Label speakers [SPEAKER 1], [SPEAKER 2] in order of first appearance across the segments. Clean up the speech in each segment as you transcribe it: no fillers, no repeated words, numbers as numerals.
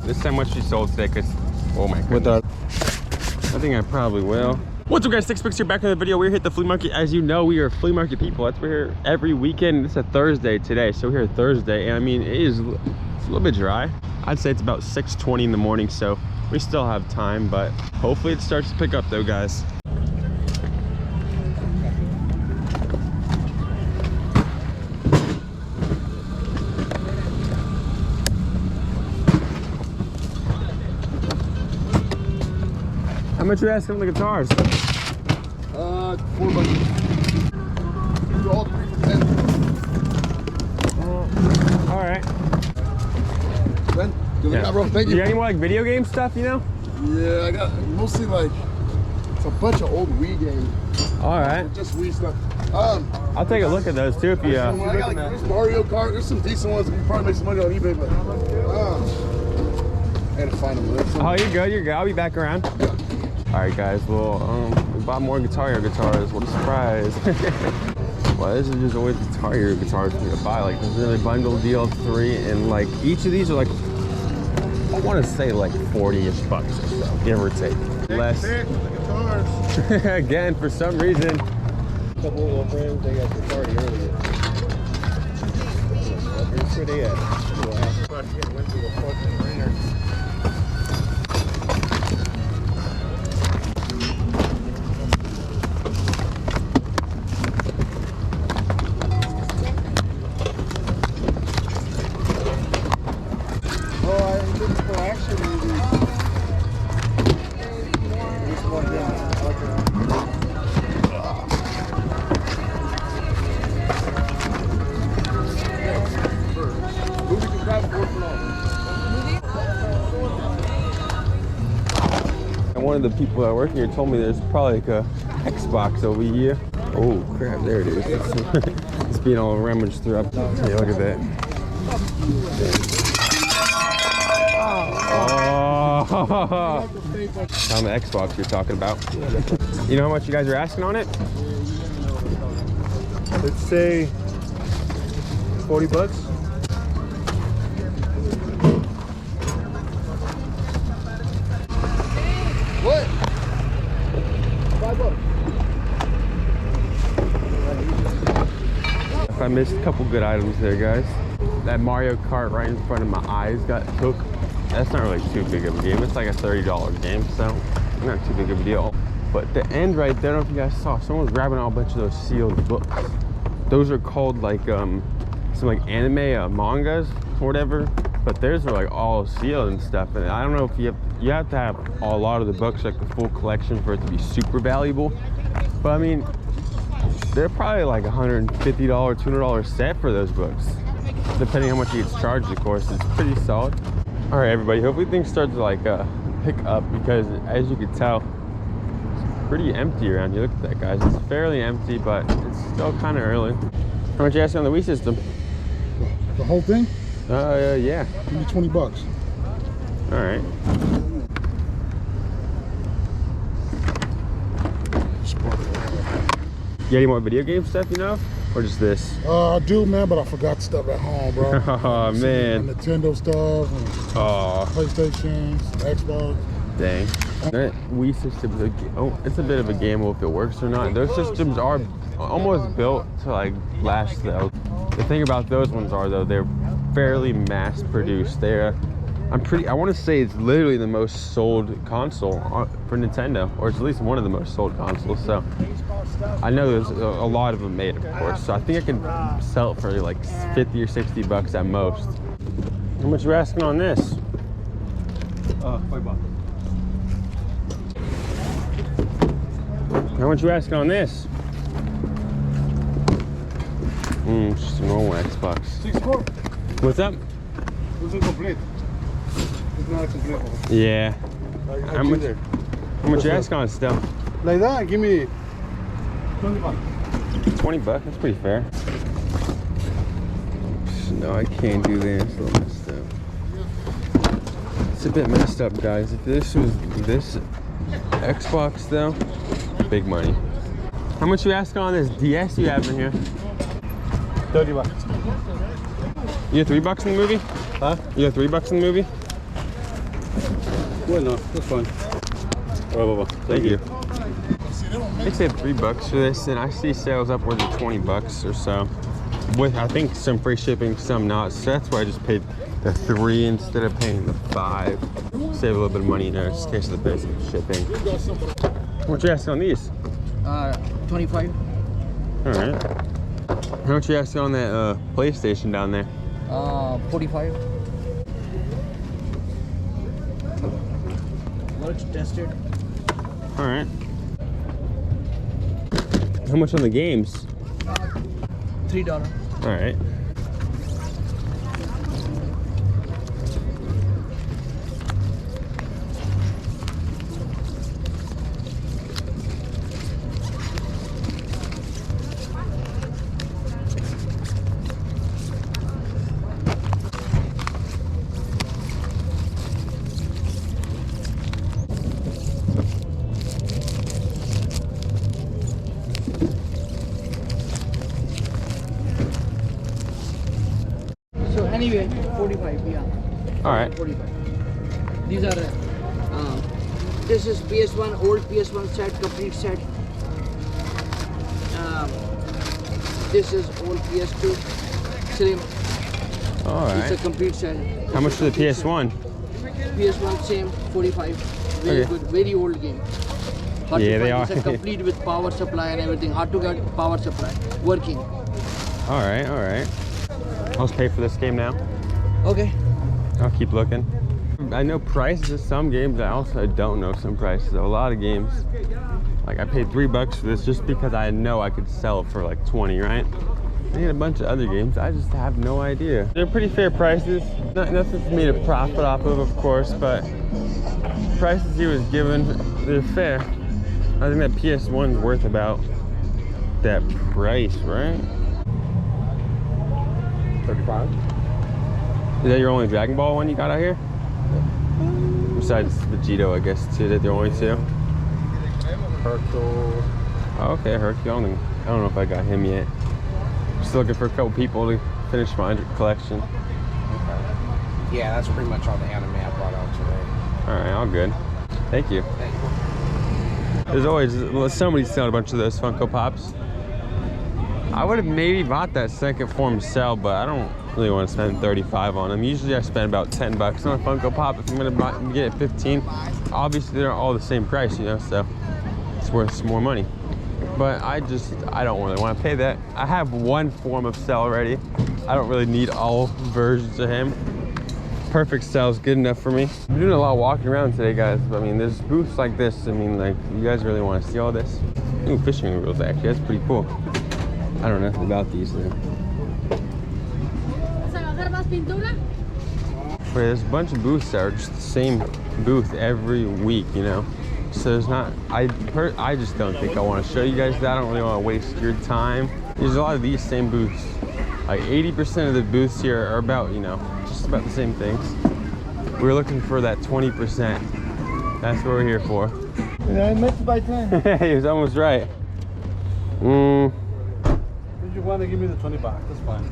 [SPEAKER 1] This time what she sold today, because, oh my goodness. I think I probably will. What's up guys, Stixx Picks here, back in the video. We're here at the flea market. As you know, we are flea market people. We're here every weekend. It's a Thursday today, so we're here Thursday. And I mean, it's a little bit dry. I'd say it's about 6:20 in the morning, so we still have time, but hopefully it starts to pick up though, guys. How much you asking on the guitars?
[SPEAKER 2] $4. Do all 3 for 10.
[SPEAKER 1] All right.
[SPEAKER 2] Ben, good looking out, bro. Thank you.
[SPEAKER 1] You got any more like video game stuff, you know?
[SPEAKER 2] Yeah, I got mostly like, it's a bunch of old Wii games.
[SPEAKER 1] All right.
[SPEAKER 2] Just Wii stuff.
[SPEAKER 1] I'll take a look at those too if you.
[SPEAKER 2] I got like there's Mario Kart. There's some decent ones. We can probably make some money on eBay, but I had to find them.
[SPEAKER 1] Oh, you're good. You're good. I'll be back around. All right, guys. Well, we bought more Guitar Hero guitars. What a surprise! Well, this is just always Guitar Hero guitars for me to buy. Like, this is really bundle deal of 3, and like each of these are like, I want to say like 40-ish bucks or so, give or take. Less. Again, for some reason. A couple of little friends, they got Guitar Hero earlier. Here's where they at. One of the people that work here told me there's probably like a Xbox over here. Oh crap, there it is. It's being all rummaged through up. Yeah, look at that. Oh, on the Xbox you're talking about. You know how much you guys are asking on it?
[SPEAKER 2] Let's say 40 bucks. What? $5.
[SPEAKER 1] If I missed a couple good items there, guys. That Mario Kart right in front of my eyes got took. That's not really too big of a game. It's like a $30 game, so not too big of a deal. But the end right there, I don't know if you guys saw, someone was grabbing all a bunch of those sealed books. Those are called like some like anime mangas or whatever. But theirs are like all sealed and stuff. And I don't know if you have to have a lot of the books, like the full collection, for it to be super valuable. But I mean, they're probably like $150, $200 set for those books, depending on how much it gets charged, of course. It's pretty solid. All right, everybody, hopefully things start to like pick up, because as you can tell, it's pretty empty around here. Look at that, guys. It's fairly empty, but it's still kind of early. How much you asking on the Wii system?
[SPEAKER 2] The whole thing?
[SPEAKER 1] Yeah.
[SPEAKER 2] Give me 20 bucks.
[SPEAKER 1] All right. You got any more video game stuff, you know? Or just this?
[SPEAKER 2] I do, man, but I forgot stuff at home, bro.
[SPEAKER 1] Oh, man.
[SPEAKER 2] Nintendo stuff, and PlayStation, Xbox.
[SPEAKER 1] Dang. That Wii system, it's a bit of a gamble if it works or not. Those systems are almost built to like last though. The thing about those ones are though, they're fairly mass produced. They're, I want to say it's literally the most sold console for Nintendo, or it's at least one of the most sold consoles. So I know there's a lot of them made, of course. So I think I can sell it for like 50 or 60 bucks at most. How much are you asking on this?
[SPEAKER 2] $5.
[SPEAKER 1] How much are you asking on this? Just a normal Xbox.
[SPEAKER 2] 64.
[SPEAKER 1] What's up?
[SPEAKER 2] It's incomplete. It's not a complete one.
[SPEAKER 1] Yeah. How much you asking on it still?
[SPEAKER 2] Like that, give me 20 bucks.
[SPEAKER 1] 20 bucks? That's pretty fair. No, I can't do this. It's a little messed up. It's a bit messed up, guys. If this was this Xbox though, big money. How much you asking on this DS you have in here?
[SPEAKER 2] 30 bucks.
[SPEAKER 1] You have $3 in the movie?
[SPEAKER 2] Huh?
[SPEAKER 1] You have $3 in the movie?
[SPEAKER 3] Well, no, that's fine. Oh,
[SPEAKER 1] Thank you.
[SPEAKER 2] See, they don't
[SPEAKER 1] They
[SPEAKER 2] make
[SPEAKER 1] said $3 for this, and I see sales upwards of $20 or so. With I think some free shipping, some not. So that's why I just paid the 3 instead of paying the 5. Save a little bit of money, you know, just in case of the basic shipping. What you asking on these?
[SPEAKER 4] 25.
[SPEAKER 1] All right. How much you asking on that PlayStation down there?
[SPEAKER 4] 45. Works tested.
[SPEAKER 1] All right. How much on the games?
[SPEAKER 4] $3.
[SPEAKER 1] All right.
[SPEAKER 4] So anyway, 45. Yeah.
[SPEAKER 1] All right.
[SPEAKER 4] 45. These are. This is PS1 old PS1 set, complete set. This is old PS2 slim.
[SPEAKER 1] All
[SPEAKER 4] It's a
[SPEAKER 1] right.
[SPEAKER 4] complete set.
[SPEAKER 1] How much for the PS1?
[SPEAKER 4] PS1 same 45. Very
[SPEAKER 1] Okay.
[SPEAKER 4] good, very old game. Hard
[SPEAKER 1] Yeah,
[SPEAKER 4] to
[SPEAKER 1] they
[SPEAKER 4] find.
[SPEAKER 1] are.
[SPEAKER 4] It's a complete with power supply and everything. Hard to get power supply working.
[SPEAKER 1] All right. All right. I'll just pay for this game now.
[SPEAKER 4] Okay.
[SPEAKER 1] I'll keep looking. I know prices of some games. I also don't know some prices of a lot of games. Like I paid $3 for this just because I know I could sell it for like 20, right? I need a bunch of other games. I just have no idea. They're pretty fair prices. Nothing for me to profit off of course, but prices he was given, they're fair. I think that PS1's worth about that price, right?
[SPEAKER 2] 35.
[SPEAKER 1] Is that your only Dragon Ball one you got out here? Besides Vegito, I guess, too. That the only two?
[SPEAKER 2] Hercule.
[SPEAKER 1] Oh, okay, Hercule. I don't know if I got him yet. Just looking for a couple people to finish my collection.
[SPEAKER 5] Okay. Yeah, that's pretty much all the anime I brought out today.
[SPEAKER 1] All right, all good. Thank you.
[SPEAKER 5] Thank you.
[SPEAKER 1] There's always somebody's selling a bunch of those Funko Pops. I would have maybe bought that second form cell, but I don't really want to spend 35 on them. Usually I spend about $10 on a Funko Pop. If I'm gonna get it 15, obviously they're all the same price, you know, so it's worth some more money. But I don't really want to pay that. I have one form of cell already. I don't really need all versions of him. Perfect cell is good enough for me. I'm doing a lot of walking around today, guys. I mean, there's booths like this. I mean, like, you guys really want to see all this? Ooh, fishing reels, actually. That's pretty cool. I don't know nothing about these, though. But there's a bunch of booths that are just the same booth every week, you know? So there's not, I just don't think I want to show you guys that. I don't really want to waste your time. There's a lot of these same booths. Like 80% of the booths here are about, you know, just about the same things. We're looking for that 20%. That's what we're here for.
[SPEAKER 2] Yeah, I missed by 10.
[SPEAKER 1] He was almost right.
[SPEAKER 3] If you want to give me the 20 bucks, that's fine.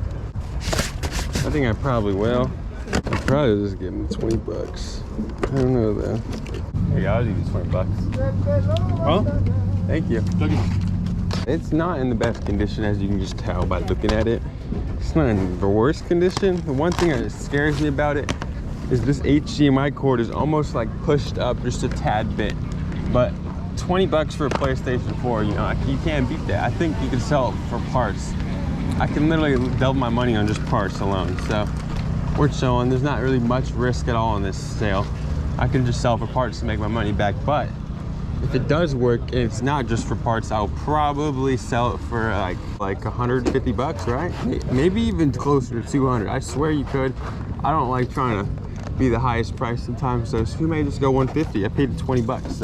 [SPEAKER 1] I think I probably will. I'll probably just give him 20 bucks. I don't know though. Hey, I'll give you 20 bucks.
[SPEAKER 3] Huh?
[SPEAKER 1] Thank you. It's not in the best condition, as you can just tell by looking at it. It's not in the worst condition. The one thing that scares me about it is this HDMI cord is almost like pushed up just a tad bit. But 20 bucks for a PlayStation 4, you know, you can't beat that. I think you can sell it for parts. I can literally double my money on just parts alone. So we're showing there's not really much risk at all on this sale. I can just sell for parts to make my money back. But if it does work and it's not just for parts, I'll probably sell it for like 150 bucks, right? Maybe even closer to 200. I swear you could. I don't like trying to be the highest price sometimes, so we may just go 150. I paid 20 bucks.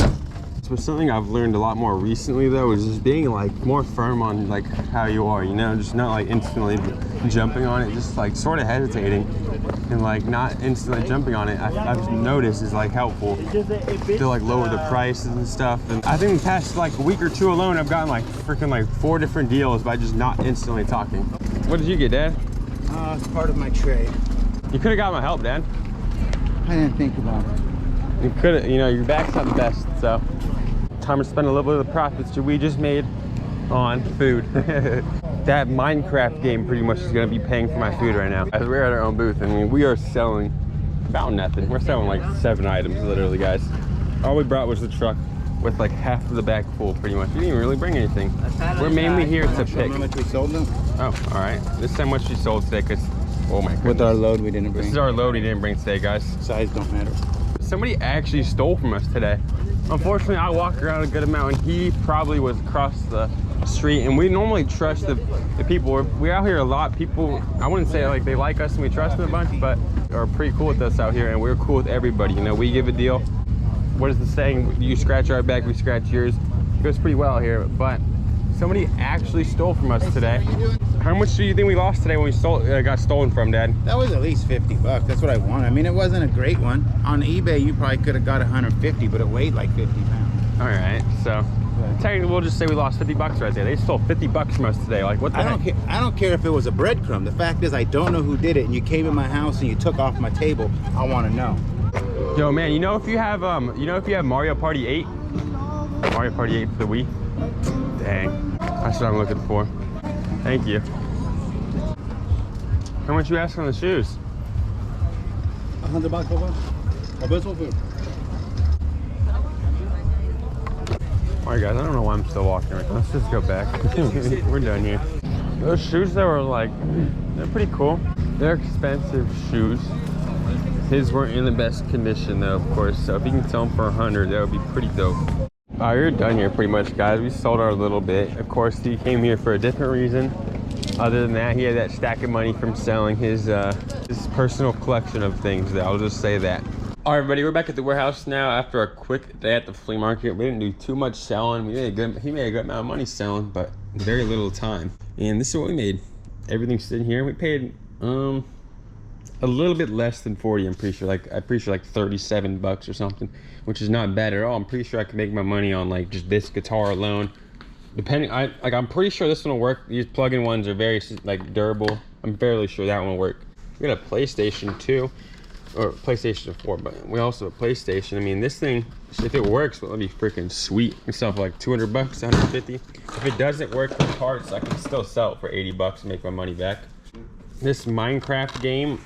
[SPEAKER 1] So something I've learned a lot more recently though is just being like more firm on like how you are, you know, just not like instantly jumping on it, just like sort of hesitating and like not instantly jumping on it. I've noticed is like helpful to like lower the prices and stuff. And I think the past like a week or two alone, I've gotten like freaking like 4 different deals by just not instantly talking. What did you get, Dad?
[SPEAKER 5] It's part of my trade.
[SPEAKER 1] You could have got my help, Dad.
[SPEAKER 4] I didn't think about it.
[SPEAKER 1] You couldn't, you know, your back's not the best, so time to spend a little bit of the profits that we just made on food. That Minecraft game pretty much is gonna be paying for my food right now. As we're at our own booth, I mean, we are selling about nothing. We're selling like 7 items, literally, guys. All we brought was the truck with like half of the bag full, pretty much. We didn't even really bring anything. We're mainly here to pick.
[SPEAKER 6] How much we sold them?
[SPEAKER 1] Oh, all right. This is how much we sold today, because, oh my goodness.
[SPEAKER 6] With our load we didn't bring.
[SPEAKER 1] This is our load we didn't bring today, guys.
[SPEAKER 6] Size don't matter.
[SPEAKER 1] Somebody actually stole from us today. Unfortunately, I walk around a good amount, and he probably was across the street. And we normally trust the people. We're out here a lot. People, I wouldn't say like they like us and we trust them a bunch, but are pretty cool with us out here, and we're cool with everybody. You know, we give a deal. What is the saying? You scratch our back, we scratch yours. It goes pretty well here, but somebody actually stole from us today. How much do you think we lost today when we got stolen from, Dad?
[SPEAKER 6] That was at least 50 bucks. That's what I want. I mean, it wasn't a great one. On eBay, you probably could have got 150, but it weighed like 50 pounds.
[SPEAKER 1] All right, so technically we'll just say we lost 50 bucks right there. They stole 50 bucks from us today. Like, what the heck?
[SPEAKER 6] I don't care if it was a breadcrumb. The fact is, I don't know who did it, and you came in my house and you took off my table. I want to know.
[SPEAKER 1] Yo, man, you know if you have Mario Party 8? Mario Party 8 for the Wii? Dang, that's what I'm looking for. Thank you. How much you ask on the shoes?
[SPEAKER 3] 100 bucks over. A peso for.
[SPEAKER 1] All right, guys, I don't know why I'm still walking right now. Let's just go back. We're done here. Those shoes that were like, they're pretty cool. They're expensive shoes. His weren't in the best condition though, of course. So if you can sell them for 100, that would be pretty dope. All right, we're done here pretty much, guys. We sold our little bit. Of course, he came here for a different reason. Other than that, he had that stack of money from selling his personal collection of things. I'll just say that. All right, everybody, we're back at the warehouse now after a quick day at the flea market. We didn't do too much selling. He made a good amount of money selling, but very little time. And this is what we made. Everything's sitting here. We paid a little bit less than 40. I'm pretty sure like 37 bucks or something, which is not bad at all. I'm pretty sure I can make my money on like just this guitar alone. I'm pretty sure this one will work. These plug-in ones are very like durable. I'm fairly sure that one will work. We got a PlayStation 2 or PlayStation 4, but we also have a PlayStation. I mean, this thing, if it works, well, it'll be freaking sweet. We sell it for like 200 bucks, 150. If it doesn't work for parts, I can still sell it for 80 bucks and make my money back. This Minecraft game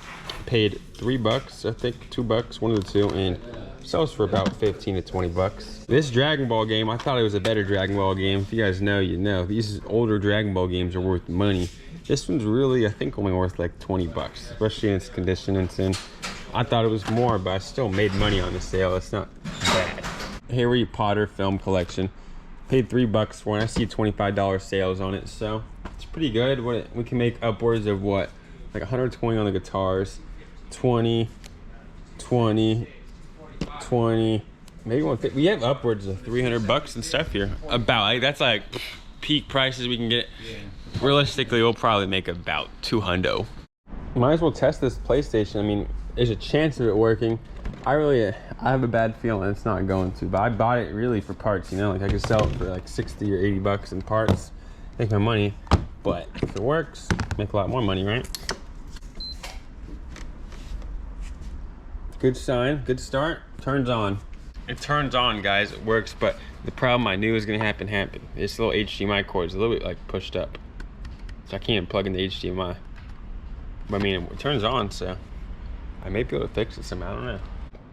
[SPEAKER 1] paid 3 bucks, I think, 2 bucks, one of the two, and sells for about 15 to 20 bucks. This Dragon Ball game, I thought it was a better Dragon Ball game. If you guys know, you know. These older Dragon Ball games are worth money. This one's really, I think, only worth like 20 bucks, especially in its condition it's in. I thought it was more, but I still made money on the sale. It's not bad. Harry Potter film collection. Paid 3 bucks for it. I see $25 sales on it, so it's pretty good. We can make upwards of what? Like 120 on the guitars, 20, 20, 20, maybe 150. We have upwards of 300 bucks and stuff here. That's like peak prices we can get. Realistically, we'll probably make about 200. Might as well test this PlayStation. I mean, there's a chance of it working. I have a bad feeling it's not going to, but I bought it really for parts, you know, like I could sell it for like 60 or 80 bucks in parts, make my money. But if it works, make a lot more money, right? Good sign, good start, turns on. It turns on, guys, it works, but the problem I knew was gonna happen. This little HDMI cord is a little bit like pushed up. So I can't even plug in the HDMI. But I mean, it turns on, so I may be able to fix it somehow, I don't know.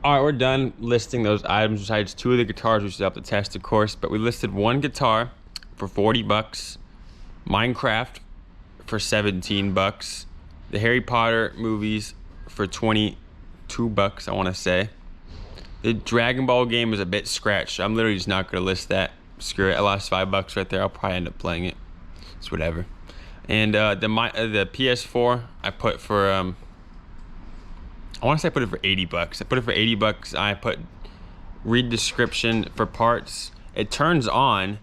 [SPEAKER 1] All right, we're done listing those items besides 2 of the guitars we still have to test, of course, but we listed 1 guitar for 40 bucks, Minecraft for 17 bucks, the Harry Potter movies for 22 bucks, I want to say. The Dragon Ball game is a bit scratched. I'm literally just not going to list that. Screw it. I lost 5 bucks right there. I'll probably end up playing it. It's whatever. And the PS4 I put for I want to say I put it for 80 bucks. I put it for 80 bucks. I put read description for parts. It turns on,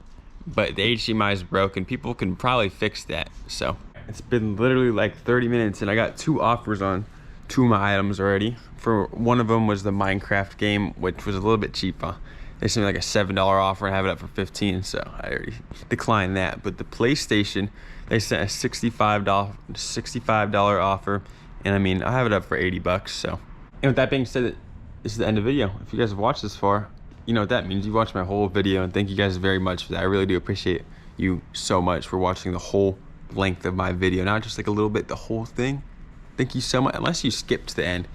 [SPEAKER 1] but the HDMI is broken. People can probably fix that. So it's been literally like 30 minutes and I got 2 offers on 2 of my items already. For one of them was the Minecraft game, which was a little bit cheaper. They sent me like a $7 offer and have it up for 15, so I already declined that. But the PlayStation, they sent a $65 offer, and I mean, I have it up for 80 bucks, so. And with that being said, this is the end of the video. If you guys have watched this far, you know what that means. You watched my whole video, and thank you guys very much for that. I really do appreciate you so much for watching the whole length of my video, not just like a little bit, the whole thing. Thank you so much. Unless you skipped to the end.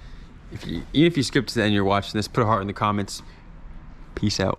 [SPEAKER 1] Even if you skipped to the end, you're watching this, put a heart in the comments. Peace out.